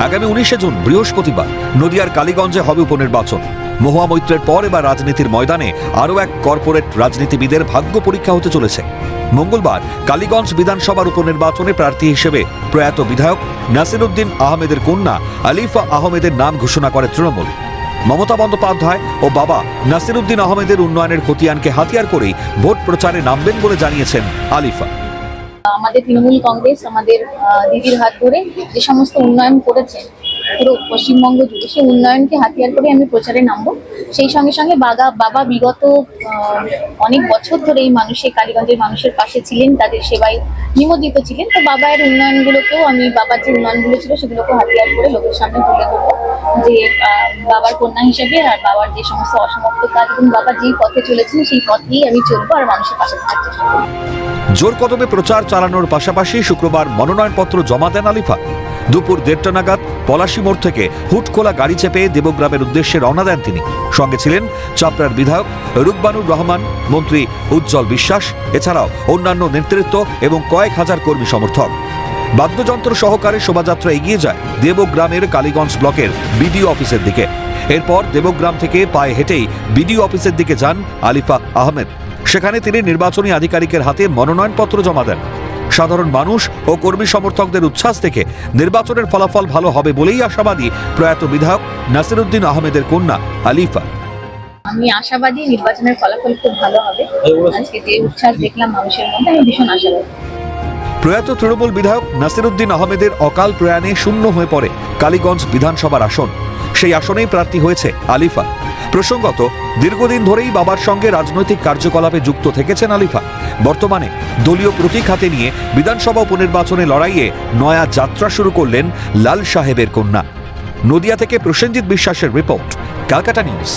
আগামী 19 জুন বৃহস্পতিবার নদিয়ার কালীগঞ্জে হবে উপনির্বাচন। মহুয়া মৈত্রের পর এবার রাজনীতির ময়দানে আরও এক কর্পোরেট রাজনীতিবিদের ভাগ্য পরীক্ষা হতে চলেছে। মঙ্গলবার কালীগঞ্জ বিধানসভার উপনির্বাচনে প্রার্থী হিসেবে প্রয়াত বিধায়ক নাসিরউদ্দিন আহমেদের কন্যা আলিফা আহমেদের নাম ঘোষণা করে তৃণমূল। মমতা বন্দ্যোপাধ্যায় ও বাবা নাসিরউদ্দিন আহমেদের উন্নয়নের খতিয়ানকে হাতিয়ার করেই ভোট প্রচারে নামবেন বলে জানিয়েছেন আলিফা। আমাদের তৃণমূল কংগ্রেস আমাদের দিদির হাত ধরে যে সমস্ত উন্নয়ন করেছে পুরো পশ্চিমবঙ্গ জুড়ে, সেই উন্নয়নকে হাতিয়ার করে আমি প্রচারে নামবো। সেই সঙ্গে সঙ্গে বাবা বিগত অনেক বছর ধরে এই কালীগঞ্জের মানুষের পাশে ছিলেন, তাদের সেবায় নিমজ্জিত ছিলেন। তো বাবার উন্নয়নগুলোকেও আমি, বাবার যে উন্নয়নগুলো ছিল সেগুলোকে হাতিয়ার করে লোকের সামনে তুলে ধরবো, যে বাবার কন্যা হিসেবে আর বাবার যে সমস্ত অসমাপ্ত কাজ এবং বাবা যেই পথে চলেছেন সেই পথেই আমি চলবো আর মানুষের পাশে থাকতে চাইবো। জোর কদমে প্রচার চালানোর পাশাপাশি শুক্রবার মনোনয়নপত্র জমা দেন আলিফা। দুপুর 1:30 নাগাদ পলাশী মোড় থেকে হুটখোলা গাড়ি চেপে দেবগ্রামের উদ্দেশ্যে রওনা দেন তিনি। সঙ্গে ছিলেন চাপড়ার বিধায়ক রুকবানুর রহমান, মন্ত্রী উজ্জ্বল বিশ্বাস, এছাড়াও অন্যান্য নেতৃত্ব এবং কয়েক হাজার কর্মী সমর্থক। বাদ্যযন্ত্র সহকারে শোভাযাত্রা এগিয়ে যায় দেবগ্রামের কালীগঞ্জ ব্লকের বিডিও অফিসের দিকে। এরপর দেবগ্রাম থেকে পায়ে হেঁটেই বিডিও অফিসের দিকে যান আলিফা আহমেদ। সেখানে তিনি নির্বাচনী আধিকারিকের হাতে মনোনয়নপত্র জমা দেন। সাধারণ মানুষ ও কর্মী সমর্থকদের উচ্ছ্বাস থেকে নির্বাচনের ফলাফল ভালো হবে বলেই আশাবাদী প্রয়াত বিধায়ক নাসিরউদ্দিন আহমেদের কন্যা আলিফা। আমি আশাবাদী নির্বাচনের ফলাফল খুব ভালো হবে। আজকে যে উচ্ছ্বাস দেখলাম মানুষের মধ্যে, আমি ভীষণ আশাবাদী। প্রয়াত তৃণমূল বিধায়ক নাসিরউদ্দিন আহমেদের অকাল প্রয়াণে শূন্য হয়ে পড়ে কালীগঞ্জ বিধানসভার আসন। সেই আসনেই প্রার্থী হয়েছে আলিফা। প্রসঙ্গত, দীর্ঘদিন ধরেই বাবার সঙ্গে রাজনৈতিক কার্যকলাপে যুক্ত থেকেছেন আলিফা। বর্তমানে দলীয় প্রতীক হাতে নিয়ে বিধানসভা উপনির্বাচনে লড়াইয়ে নয়া যাত্রা শুরু করলেন লাল সাহেবের কন্যা। নদিয়া থেকে প্রসেনজিৎ বিশ্বাসের রিপোর্ট, ক্যালকাটা নিউজ।